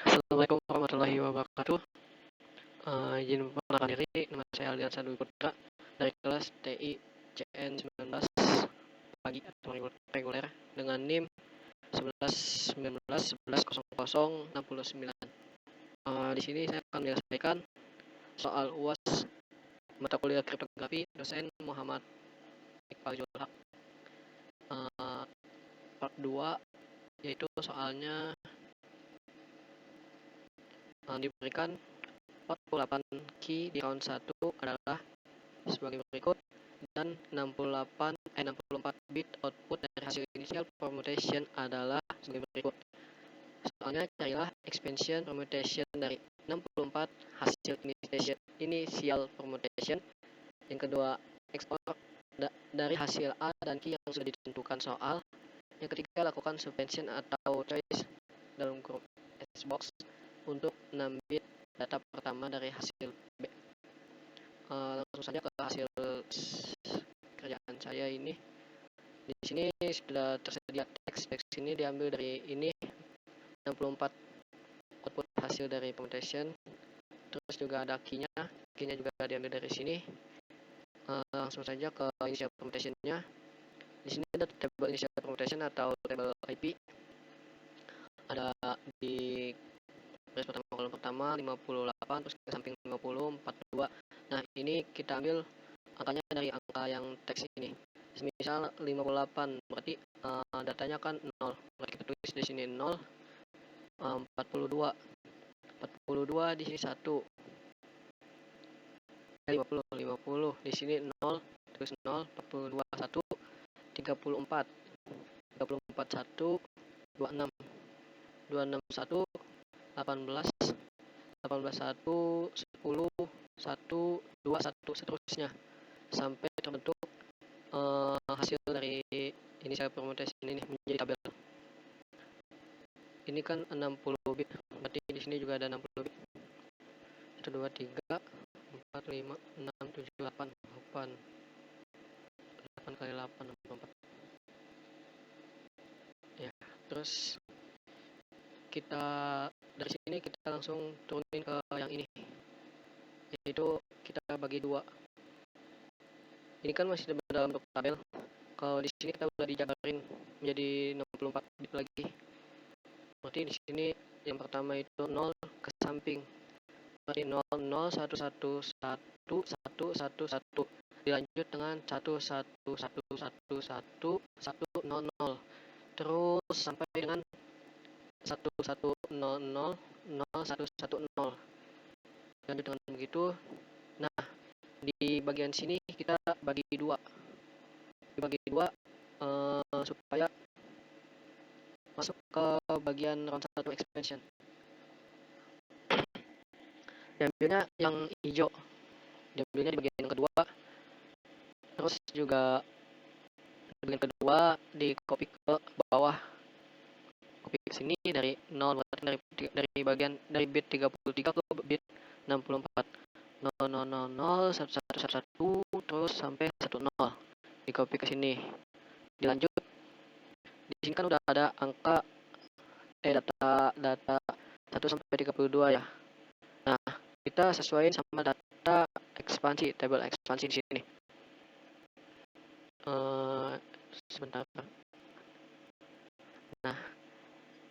Assalamualaikum warahmatullahi wabarakatuh. Izin memperkenalkan diri, nama saya Aldian Sandu Putra dari kelas TI CN 19 pagi atau reguler dengan NIM 1119110069. Di sini saya akan menyelesaikan soal UAS mata kuliah kriptografi dosen Muhammad Iqbal Julhaq. Part 2 yaitu soalnya diberikan 48 key di round 1 adalah sebagai berikut, dan 64 bit output dari hasil initial permutation adalah sebagai berikut. Soalnya carilah expansion permutation dari 64 hasil initial permutation. Yang kedua, ekspor dari hasil A dan key yang sudah ditentukan soal. Yang ketiga, lakukan subvention atau choice dalam grup Xbox untuk 6 bit data pertama dari hasil B. Langsung saja ke hasil kerjaan saya ini. Di sini sudah tersedia teks ini diambil dari ini 64 output hasil dari permutation. Terus juga ada key-nya juga diambil dari sini. Langsung saja ke initial permutation-nya. Di sini ada table initial permutation atau table IP. Ada di baris pertama kolom pertama 58, terus ke samping 50, 42. Nah, ini kita ambil angkanya dari angka yang teks ini. Misal 58 berarti datanya kan 0. Berarti kita tulis di sini 0. 42 di sini 1. 50 di sini 0, terus 0, 42 1, 34 1, 26 1, 18 1, 10 1, 2 1, seterusnya sampai terbentuk hasil dari initial permutation ini menjadi tabel. Ini kan 60 bit, berarti di sini juga ada 60 bit. 1 2 3 4 5 6 7 8 kali 8 64. Ya, terus kita dari sini kita langsung turunin ke yang ini, yaitu kita bagi 2. Ini kan masih dalam bentuk tabel. Kalau di sini kita udah dijabarin menjadi 64 bit lagi. Berarti di sini yang pertama itu 0 ke samping. Berarti 0 0 1 1 1 1 1 1 dilanjut dengan 1 1 1 1 1 1 0 0 terus sampai dengan 1 1 0 0 0 1 1 0. Lanjut dengan begitu. Nah, di bagian sini kita bagi 2. Dibagi 2 supaya masuk ke bagian round 1 expansion. Diambilnya yang hijau, diambilnya di bagian yang kedua. Terus juga bagian kedua di copy ke bawah, copy ke sini dari 0, dari bagian dari bit 33 ke bit 64. 0 0 0 0 1 1 1 1 terus sampai 10 di copy ke sini. Dilanjut, di sini kan udah ada angka data 1 sampai 32 ya. Nah, kita sesuaiin sama data ekspansi, tabel ekspansi di sini. Sebentar. Nah,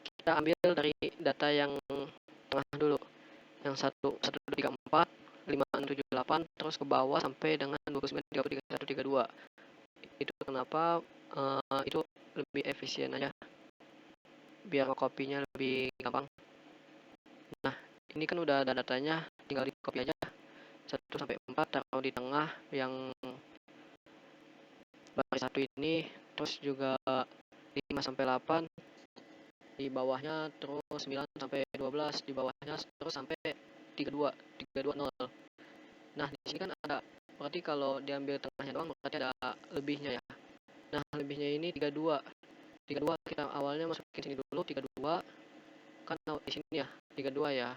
kita ambil dari data yang tengah dulu, yang 1 1 2 3 4 5 6 7 8 terus ke bawah sampai dengan 29 30 31 32. Itu kenapa itu lebih efisien aja, biar kopinya lebih gampang. Nah, ini kan udah ada datanya, tinggal di copy aja 1 sampai 4 taruh di tengah yang baris 1 ini, terus juga 5 sampai 8 di bawahnya, terus 9 sampai 12 di bawahnya, terus sampai 32 0. Nah, di sini kan ada, berarti kalau diambil tengahnya doang berarti ada lebihnya ya. Nah, lebihnya ini 32 kita awalnya masukin sini dulu 32 kan di sini ya 32 ya.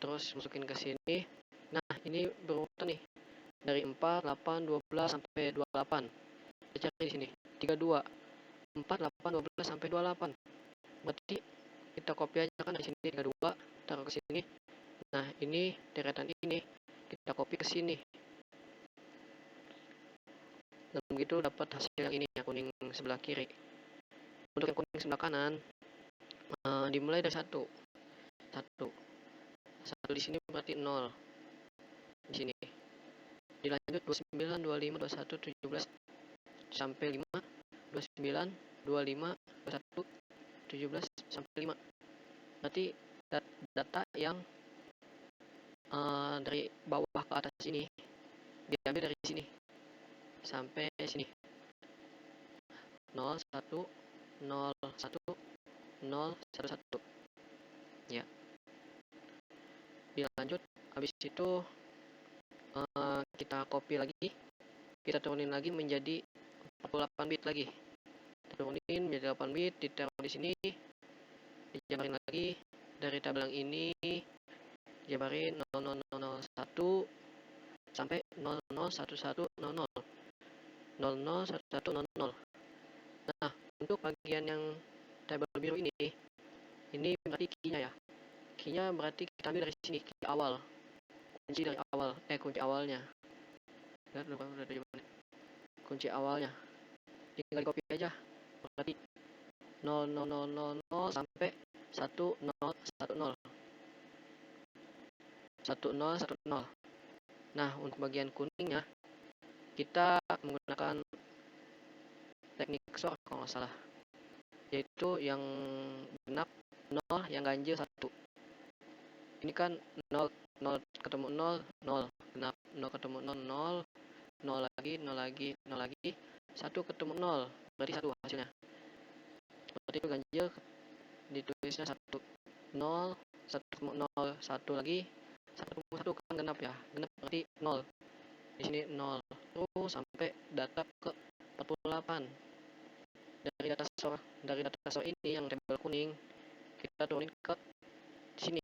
Terus masukin ke sini. Nah, ini berurutan nih dari 4 8 12 sampai 28. Kita cari di sini 32 4 8 12 sampai 28. Berarti kita copy aja kan, dari sini 32 taruh ke sini. Nah, ini deretan ini kita copy ke sini. Dan begitu dapat hasil yang ini, yang kuning sebelah kiri. Untuk yang kuning sebelah kanan, dimulai dari satu di sini berarti 0 di sini. Dilanjut 29, 25, 21, 17 sampai 5, 29, 25, 21, 17 sampai 5. Berarti data yang dari bawah ke atas ini diambil dari sini sampai sini. 0, 1, 0, 1, 0, 1, 1. Ya. Dilanjut, habis itu kita copy lagi, kita turunin lagi menjadi 48 bit lagi. Turunin menjadi 8 bit, ditaruh di sini, dijabarin lagi dari tabel yang ini, jabarin 00001 sampai 001100, 001100. Nah, untuk bagian yang tabel biru ini berarti key-nya ya. Key-nya berarti kita ambil dari sini, key awal. Kunci dari awal, kunci awalnya. Lihat lupa udah ada jawabannya. Kunci awalnya. Tinggal di copy aja. Berarti 0000 sampai 1010. 1010. Nah, untuk bagian kuningnya kita menggunakan teknik XOR kalau nggak salah, yaitu yang genap 0, yang ganjil 1. Ini kan 0 ketemu 0, 0 genap, 0 ketemu 0, 0, 0 lagi, 0 lagi, 0 lagi, 1 ketemu 0, berarti 1 hasilnya. Seperti itu ganjil, ditulisnya 1, 0, 1 ketemu 0, 1 lagi, 1 ketemu 1 kan genap ya, genap berarti 0. Di sini 0 terus sampai data ke 48. Dari data source ini yang tabel kuning kita turunin ke sini,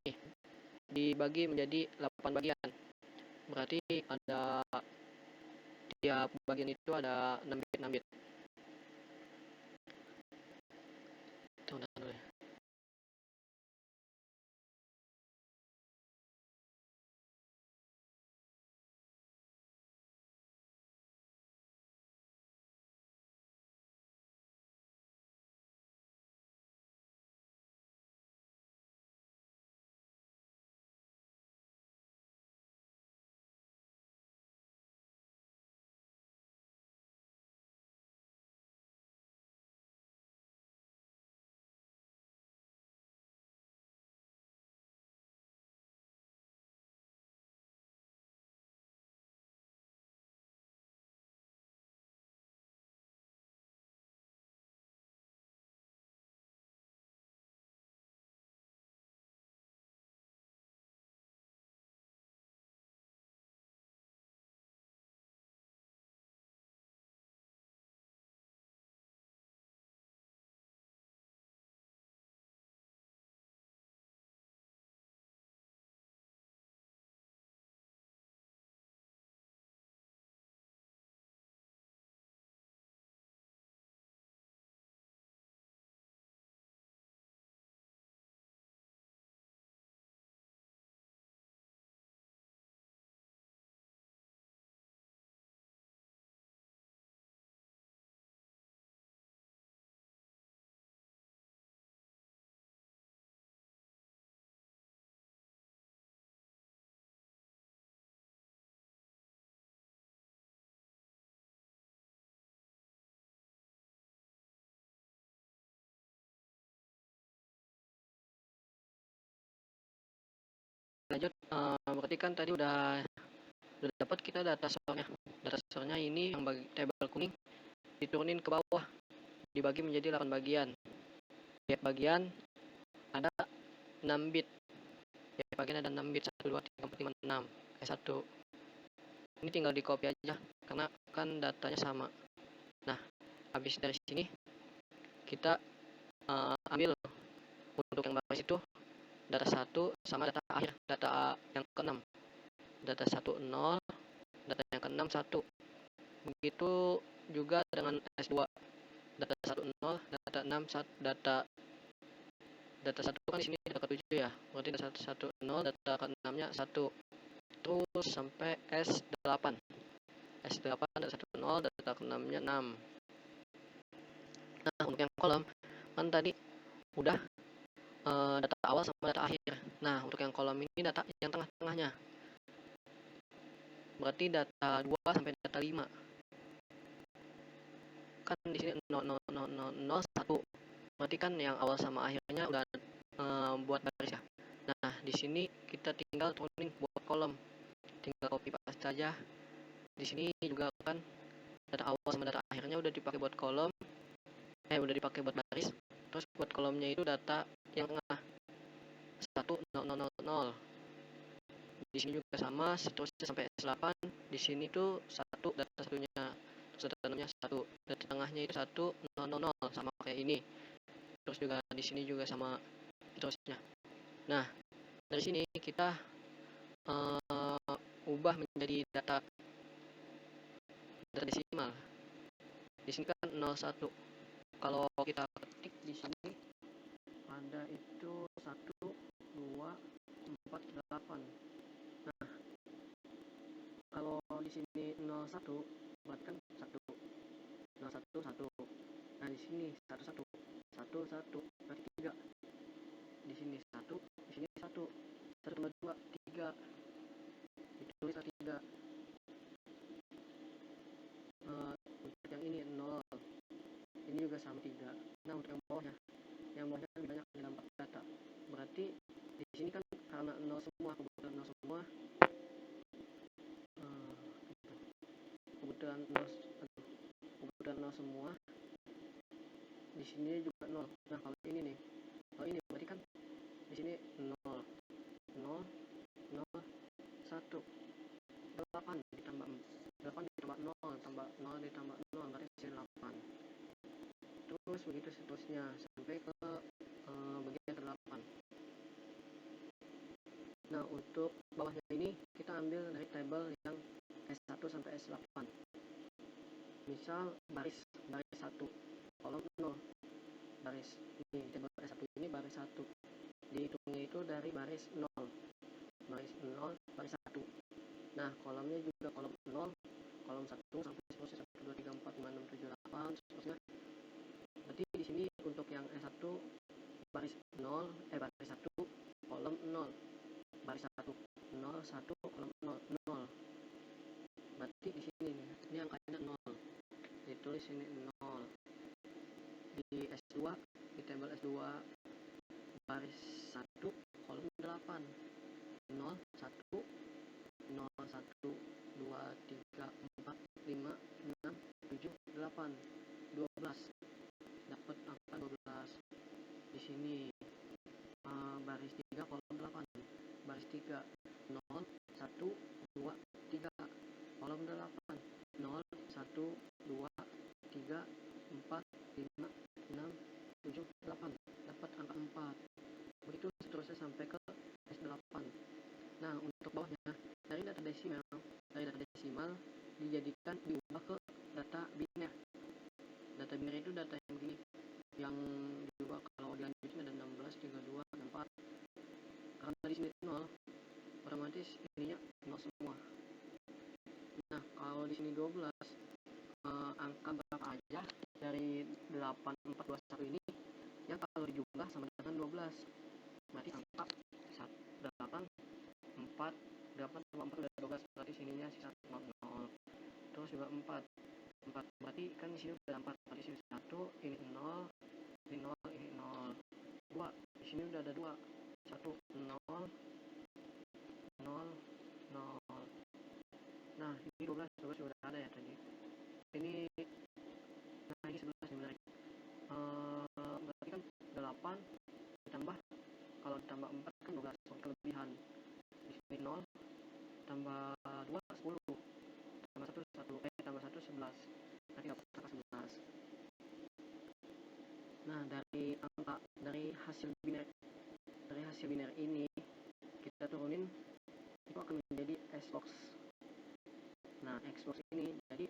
dibagi menjadi 8 bagian. Berarti ada tiap bagian itu ada 6 bit 6 bit. Tunggu dulu ya. Lanjut, berarti kan tadi udah dapat kita data source-nya ini yang bagi tabel kuning diturunin ke bawah, dibagi menjadi 8 bagian. Tiap bagian ada 6 bit. Tiap bagian ada 6 bit, 1, 2, 3, 4, 5, 6. 1. Ini tinggal di copy aja karena kan datanya sama. Nah, habis dari sini kita ambil untuk yang baris itu data 1 sama data akhir, data yang ke-6. Data 1 0, data yang ke-6 1. Begitu juga dengan S2. Data 1 0, data 6 1, data data 1 kan di sini data ke-7 ya, berarti data 1 0, data ke-6-nya 1, terus sampai S8 data 1 0, data ke-6-nya 6. Nah, untuk yang kolom kan tadi udah data awal sama data akhir. Nah, untuk yang kolom ini data yang tengah-tengahnya, berarti data 2 sampai data 5. Kan di sini 0 0 0 0 0 1. Berarti kan yang awal sama akhirnya udah buat baris ya. Nah, di sini kita tinggal turunin buat kolom. Tinggal copy paste aja. Di sini juga kan data awal sama data akhirnya udah dipakai buat kolom. Udah dipakai buat baris. Terus buat kolomnya itu data yang tengah 1 0 0 0 0. Di sini juga sama, seterusnya sampai S8. Di sini tuh 1 data satunya, terus data 6-nya 1, data tengahnya itu 1 0 0 0 sama kayak ini. Terus juga di sini juga sama seterusnya. Nah, dari sini kita ubah menjadi data desimal. Di sini kan 01. Kalau kita ketik di sini ada itu 1 2 4 8. Nah, kalau di sini 01 berarti kan 1 01 1. Nah, di sini 1 1 1 1 berarti 3. Di sini 1, di sini 1. 1 tambah 2 3. Ditulis 3. Untuk yang ini 0. Ini juga sama 3. Nah, untuk yang bawahnya lebih banyak dalam data. Berarti di sini kan karena 0 semua, kebetulan 0 semua. Kebetulan 0 semua. Di sini juga 0. Nah, kalau ini nih. Kalau ini berarti kan di sini 0 0 0 1 8 ditambah 0 tambah 0 ditambah 0 berarti sini 8. Terus begitu seterusnya sampai ke bagian ke-8. Nah, untuk bawahnya ini kita ambil dari tabel yang S1 sampai S8. Misal baris 1 kolom 0. Baris ini tabel S1 ini baris 1. Dihitungnya itu dari baris 0. Baris 0 baris 1. Nah, kolomnya juga kolom 0, kolom 1 sampai seterusnya 1 2 3 4 5 6 7 8 seterusnya. Berarti di sini untuk yang S1 baris 0 baris 1 kolom 0. Baris 1 0 1 kolom 0 0. Berarti di sini nih, ini angkanya 0. Ditulis sini 0. Di S2, di tabel S2 baris 1 kolom 8. 0 1 0 1 2 3 4 5 6 7 8 12. Dapat angka 12. Di sini baris 3 kolom 8. Baris 3 0 1 2 3 kolom 8. 0 1 2 3 4 5 6 7 8. Dapat angka 4. Begitu seterusnya sampai ke S8. Nah, untuk bawahnya dari data desimal diubah ke data biner. Data biner itu data yang begini, yang diubah kalau dilanjutin ada 16 32 4. Karena di sini 0, otomatis ininya 0 semua. Nah, kalau di sini 12, angka berapa aja dari 8 4 2 1 ini yang kalau dijumlah sama dengan 12. Berarti angka 8 4 tambah 4 udah 12, berarti sininya sisa 0 0. Terus juga 4 berarti kan di sini udah 4, berarti sini 1, ini 0, ini 0, ini 0. 2, di sini udah ada 2. 1 0 0 0. Nah, ini 12 sudah ada ya tadi. Ini nah ini 11 nih menarik. Berarti kan 8 ditambah, kalau ditambah 4 kan 12, kelebihan. Di sini 0 tambah 2 10, tambah 1 tambah 1 11. Nanti dapat angka 11. Nah, dari hasil biner ini kita turunin itu akan menjadi Xbox. Nah, Xbox ini jadi